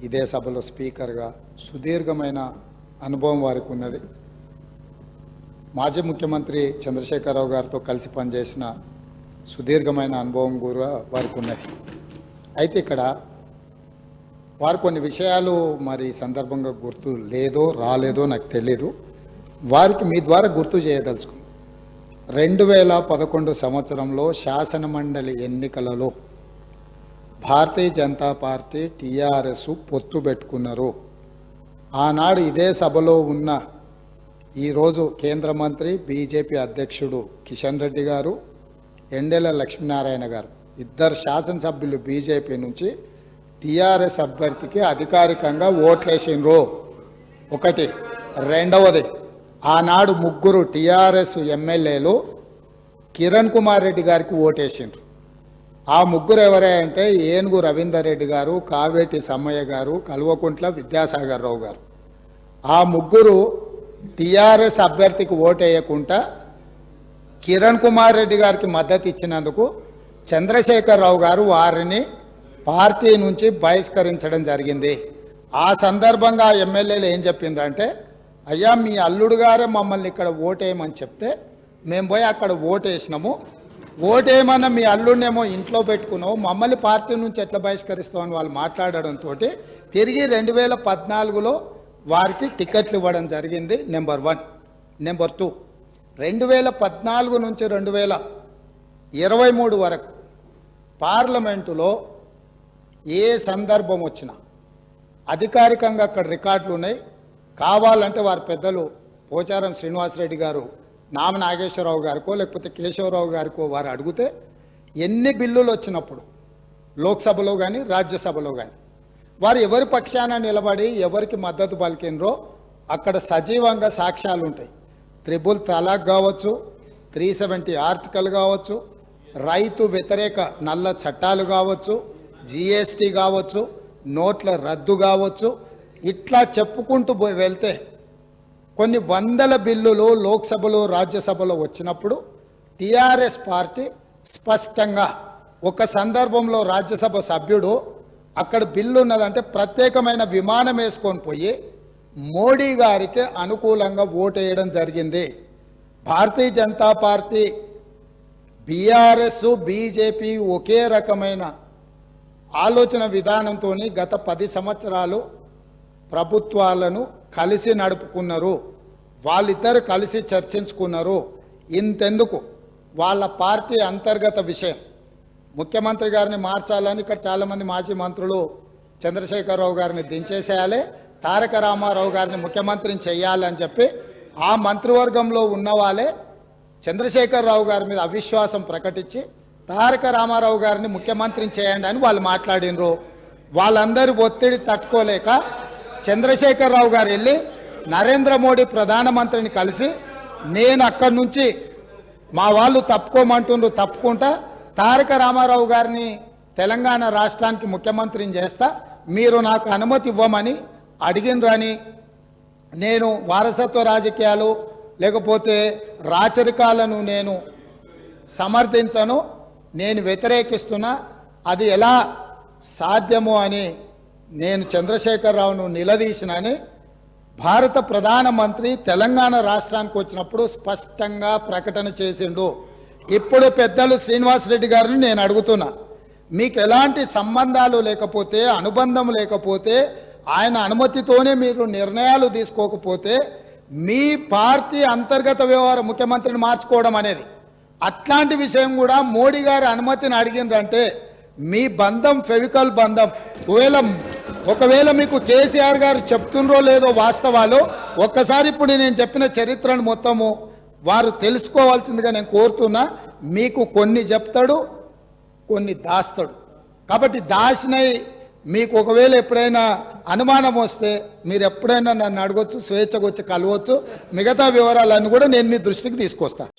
ఇదే సభలో స్పీకర్గా సుదీర్ఘమైన అనుభవం వారికి ఉన్నది. మాజీ ముఖ్యమంత్రి చంద్రశేఖరరావు గారితో కలిసి పనిచేసిన సుదీర్ఘమైన అనుభవం కూడా వారికి ఉన్నది. అయితే ఇక్కడ వారు కొన్ని విషయాలు మరి సందర్భంగా గుర్తు లేదో రాలేదో నాకు తెలీదు. వారికి మీ ద్వారా గుర్తు చేయదలుచుకున్నాను. 2011 సంవత్సరంలో శాసనమండలి ఎన్నికలలో భారతీయ జనతా పార్టీ టీఆర్ఎస్ పొత్తు పెట్టుకున్నారు. ఆనాడు ఇదే సభలో ఉన్న ఈరోజు కేంద్ర మంత్రి బీజేపీ అధ్యక్షుడు కిషన్ రెడ్డి గారు, ఎండెల లక్ష్మీనారాయణ గారు, ఇద్దరు శాసనసభ్యులు బీజేపీ నుంచి టీఆర్ఎస్ అభ్యర్థికి అధికారికంగా ఓట్లేసిండ్రు. ఒకటి. రెండవది, ఆనాడు ముగ్గురు టీఆర్ఎస్ ఎమ్మెల్యేలు కిరణ్ కుమార్ రెడ్డి గారికి ఓటేసిండ్రు. ఆ ముగ్గురు ఎవరే అంటే ఏనుగు రవీందర్ రెడ్డి గారు, కావేటి సమ్మయ్య గారు, కల్వకుంట్ల విద్యాసాగర్ రావు గారు. ఆ ముగ్గురు టీఆర్ఎస్ అభ్యర్థికి ఓటేయకుండా కిరణ్ కుమార్ రెడ్డి గారికి మద్దతు ఇచ్చినందుకు చంద్రశేఖరరావు గారు వారిని పార్టీ నుంచి బహిష్కరించడం జరిగింది. ఆ సందర్భంగా ఎమ్మెల్యేలు ఏం చెప్పిండ్రంటే, అయ్యా మీ అల్లుడు గారే మమ్మల్ని ఇక్కడ ఓటేయమని చెప్తే మేము పోయి అక్కడ ఓటేసినాము, ఓటేయమన్నా మీ అల్లుడినేమో ఇంట్లో పెట్టుకున్నావు, మమ్మల్ని పార్టీ నుంచి ఎట్లా బహిష్కరిస్తామని వాళ్ళు మాట్లాడడంతో తిరిగి 2014లో వారికి టికెట్లు ఇవ్వడం జరిగింది. నెంబర్ 1. నెంబర్ 2, 2014 నుంచి 2023 వరకు పార్లమెంటులో ఏ సందర్భం వచ్చినా అధికారికంగా అక్కడ రికార్డులు ఉన్నాయి. కావాలంటే వారి పెద్దలు పోచారం శ్రీనివాసరెడ్డి గారు, నామ నాగేశ్వరరావు గారికో లేకపోతే కేశవరావు గారికో వారు అడిగితే ఎన్ని బిల్లులు వచ్చినప్పుడు లోక్సభలో కానీ రాజ్యసభలో కానీ వారు ఎవరి పక్షాన నిలబడి ఎవరికి మద్దతు పలికినరో అక్కడ సజీవంగా సాక్ష్యాలు ఉంటాయి. 3 తలాక్ కావచ్చు, 370 ఆర్టికల్ కావచ్చు, రైతు వ్యతిరేక నల్ల చట్టాలు కావచ్చు, జిఎస్టీ కావచ్చు, నోట్ల రద్దు కావచ్చు, ఇట్లా చెప్పుకుంటూ వెళ్తే కొన్ని వందల బిల్లులు లోక్సభలో రాజ్యసభలో వచ్చినప్పుడు టీఆర్ఎస్ పార్టీ స్పష్టంగా ఒక సందర్భంలో రాజ్యసభ సభ్యుడు అక్కడ బిల్లు ఉన్నదంటే ప్రత్యేకమైన విమానం వేసుకొని పోయి మోడీ గారికి అనుకూలంగా ఓటేయడం జరిగింది. Bharatiya Janata party, BRS, BJP ఒకే రకమైన ఆలోచన విధానంతో గత 10 సంవత్సరాలు ప్రభుత్వాలను కలిసి నడుపుకున్నారు. వాళ్ళిద్దరు కలిసి చర్చించుకున్నారు. ఇంతెందుకు, వాళ్ళ పార్టీ అంతర్గత విషయం ముఖ్యమంత్రి గారిని మార్చాలని ఇక్కడ చాలామంది మాజీ మంత్రులు చంద్రశేఖరరావు గారిని దించేసేయాలి, తారక రామారావు గారిని ముఖ్యమంత్రిని చేయాలని చెప్పి ఆ మంత్రివర్గంలో ఉన్న వాళ్ళే చంద్రశేఖరరావు గారి మీద అవిశ్వాసం ప్రకటించి తారక రామారావు గారిని ముఖ్యమంత్రిని చేయండి అని వాళ్ళు మాట్లాడినరు. వాళ్ళందరూ ఒత్తిడి తట్టుకోలేక చంద్రశేఖరరావు గారు వెళ్ళి నరేంద్ర మోడీ ప్రధానమంత్రిని కలిసి నేను అక్కడి నుంచి మా వాళ్ళు తప్పుకోమంటుండ్రు, తప్పుకుంటా తారక రామారావు గారిని తెలంగాణ రాష్ట్రానికి ముఖ్యమంత్రిని చేస్తా, మీరు నాకు అనుమతి ఇవ్వమని అడిగినరని, నేను వారసత్వ రాజకీయాలు లేకపోతే రాచరికాలను నేను సమర్థించను, నేను వ్యతిరేకిస్తున్నా, అది ఎలా సాధ్యమో అని నేను చంద్రశేఖరరావును నిలదీసినని భారత ప్రధానమంత్రి తెలంగాణ రాష్ట్రానికి వచ్చినప్పుడు స్పష్టంగా ప్రకటన చేసిండు. ఇప్పుడు పెద్దలు శ్రీనివాసరెడ్డి గారిని నేను అడుగుతున్నా, మీకు ఎలాంటి సంబంధాలు లేకపోతే, అనుబంధం లేకపోతే, ఆయన అనుమతితోనే మీరు నిర్ణయాలు తీసుకోకపోతే మీ పార్టీ అంతర్గత వ్యవహార ముఖ్యమంత్రిని మార్చుకోవడం అనేది, అట్లాంటి విషయం కూడా మోడీ గారి అనుమతిని అడిగిందంటే మీ బంధం ఫెవికల్ బంధం. ఒకవేళ మీకు కేసీఆర్ గారు చెప్తుండ్రో లేదో వాస్తవాలు ఒక్కసారి ఇప్పుడు నేను చెప్పిన చరిత్రను మొత్తము వారు తెలుసుకోవాల్సిందిగా నేను కోరుతున్నా. మీకు కొన్ని చెప్తాడు, కొన్ని దాస్తాడు. కాబట్టి దాసినై మీకు ఒకవేళ ఎప్పుడైనా అనుమానం వస్తే మీరు ఎప్పుడైనా నన్ను అడగొచ్చు, స్వేచ్ఛగా వచ్చి కలవచ్చు. మిగతా వివరాలన్నీ కూడా నేను మీ దృష్టికి తీసుకొస్తాను.